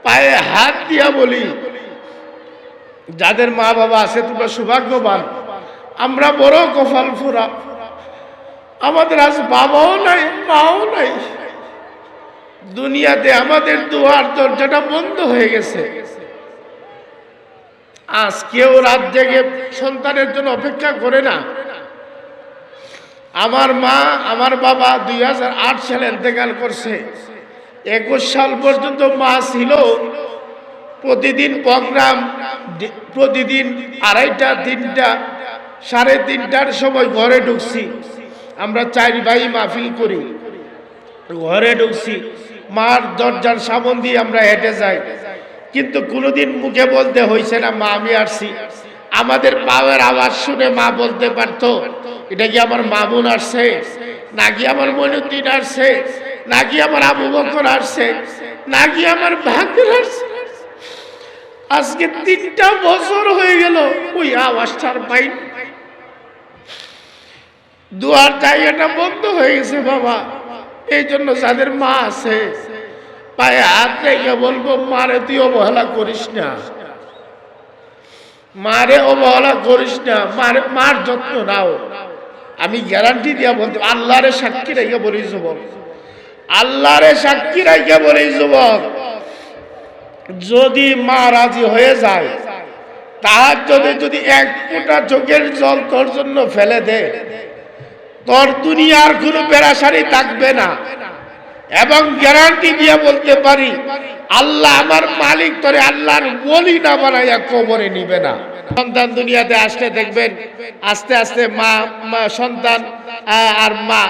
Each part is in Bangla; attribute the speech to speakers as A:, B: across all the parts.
A: পায়ে হাত দিয়া বলি, যাদের মা বাবা আছে তোমরা সৌভাগ্যবান, আমরা বড় কপাল ফোরা। আমাদের আজ বাবাও নাই, মাও নাই। দুনিয়াতে আমাদের দুয়ার দরজাটা বন্ধ হয়ে গেছে। আজ কেউ রাত জেগে সন্তানের জন্য অপেক্ষা করে না। আমার মা, আমার বাবা 2008 সালে ইন্তেকাল করছে। 21 সাল পর্যন্ত মা ছিল। প্রতিদিন প্রোগ্রাম, প্রতিদিন 2:30, 3টা, 3:30টার সময় ঘরে ঢুকছি। আমরা 4 ভাই মাহফিল করি। ঘরে ঢুকছি, মার দরজার সামন দিয়ে আমরা হেঁটে যাই, কিন্তু কোনোদিন মুখে বলতে হয়েছে না মা আমি আসছি। আমাদের পাওয়ার আওয়াজ শুনে মা বলতে পারতো এটা কি আমার মামুন আসছে, নাকি আমার মইনুদ্দিন আসছে, নাকি আমার আবু বকর আসছে, নাকি আমার ভাগ্যের আসছে। আজকে 3টা বছর হয়ে গেল ওই আওয়াজটার পাই। দুয়ার জায়গাটা বন্ধ হয়ে গেছে বাবা। এই জন্য যাদের মা আছে পায়ে হাত রেখে বলবো, মারে তুই অবহেলা করিস না, মারে অবহেলা করিস না, মার যত্ন নাও। আমি গ্যারান্টি দিয়া বলতে, আল্লাহরে সাক্ষী রেখে বলি যুবক, আল্লাহরে সাক্ষী রেখে বলি যুবক, যদি মা রাজি হয়ে যায়, তার যদি 1 ফোঁটা চোখের জল তোর জন্য ফেলে দে, তোর দুনিয়ার কোনো পেরাশানি থাকবে না। এবং গ্যারান্টি দিয়ে বলতে পারি, আল্লাহ আমার মালিক তোরে আল্লাহর ওলি না বানাইয়া কবরে নিবে না। সন্তান দুনিয়াতে আসলে দেখবেন আস্তে আস্তে মা, সন্তান আর মা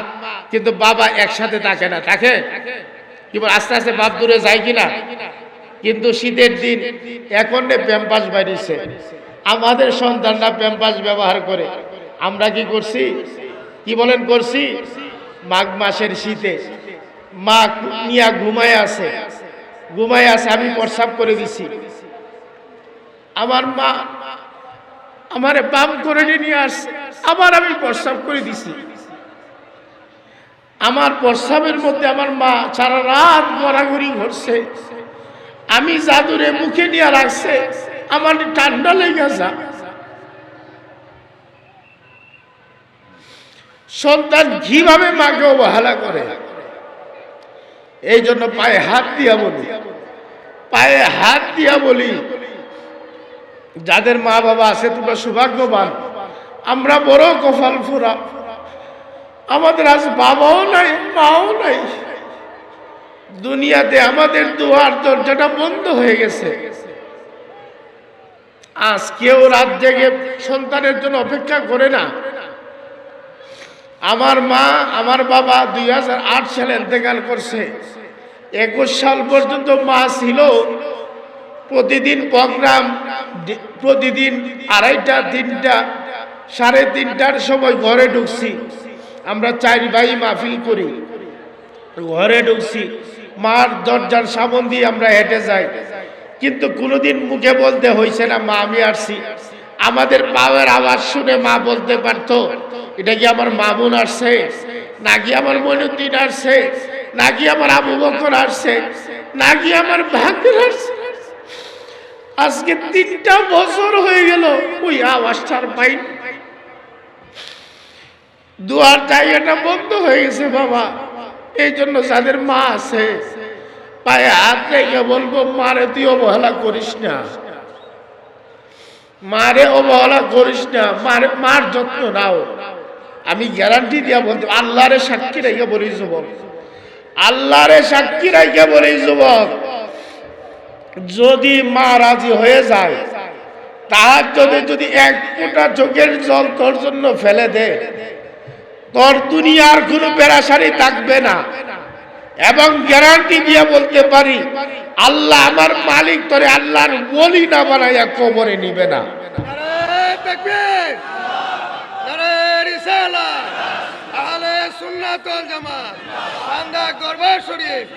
A: কিন্তু বাবা একসাথে থাকে না, থাকে কি বল, আস্তে আস্তে বাপ দূরে যায় কিনা। কিন্তু শীতের দিন এখন প্যাম্পাস বাইরেছে, আমাদের সন্তানরা প্যাম্পাস ব্যবহার করে। আমরা কি করছি, কি বলেন করছি? মাঘ মাসের শীতে মা নিয়া ঘুমায় আছে, আমি প্রস্রাব করে দিছি। আমার মা আমারে বাম করে নিয়ে আসছে, আবার আমি প্রস্রাব করে দিছি। আমার প্রস্রাবের মধ্যে আমার মা সারা রাত গড়াগড়ি ঘুরছে। আমি জাদুরে মুখে নিয়ে রাখছে, আমার ঠান্ডা লেগে যা। সন্তান কিভাবে মাকে অবহেলা করে। এই জন্য পায়ে হাত দিয়া বলি, পায়ে হাত দিয়া বলি, যাদের মা বাবা আছে তোমরা সৌভাগ্যবান, আমরা বড় কপাল ফোরা। আমাদের আজ বাবাও নাই, মাও নাই। দুনিয়াতে আমাদের দুয়ার দরজাটা বন্ধ হয়ে গেছে। আজ কেউ রাত জেগে সন্তানের জন্য অপেক্ষা করে না। আমার মা, আমার বাবা 2008 সালে ইন্তেকাল করছে। 21 সাল পর্যন্ত মা ছিল। প্রতিদিন প্রোগ্রাম, প্রতিদিন 2:30, 3টা, 3:30টার সময় ঘরে ঢুকছি। আমরা 4 ভাই মাহফিল করি। ঘরে ঢুকছি, মার দরজার সামন দিয়ে আমরা হেঁটে যাই, কিন্তু কোনোদিন মুখে বলতে হয়েছে না মা আমি আসছি। আমাদের পাওয়ার আওয়াজ শুনে মা বলতে পারতো এটা কি আমার মামুন আসছে, নাকি আমার মইনুদ্দিন আসছে, নাকি আমার আবু বকর আসছে, নাকি আমার ভাগ্যের আসছে। আজকে 3টা বছর হয়ে গেল ওই আওয়াজটার পাই। দুয়ার জায়গাটা বন্ধ হয়ে গেছে বাবা। এই জন্য যাদের মা আছে পায়ে হাত রেখে বলবো, মারে তুই অবহেলা করিস না, মারে অবহেলা করিস না, মার যত্ন নাও। আমি গ্যারান্টি দিয়া বলতে, আল্লাহরে সাক্ষী রেখে বলি যুবক, আল্লাহরে সাক্ষী রেখে বলি যুবক, যদি মা রাজি হয়ে যায়, তার যদি 1 ফোঁটা চোখের জল তোর জন্য ফেলে দে, তোর দুনিয়ার কোনো পেরাশানি থাকবে না। এবং গ্যারান্টি দিয়ে বলতে পারি, আল্লাহ আমার মালিক তোরে আল্লাহর ওলি না বানাইয়া কবরে নিবে না।
B: নারে তাকবীর, নারে রিসালাত, আহলে সুন্নাত ওয়াল জামাত, বান্দা গর্ব শরীফ।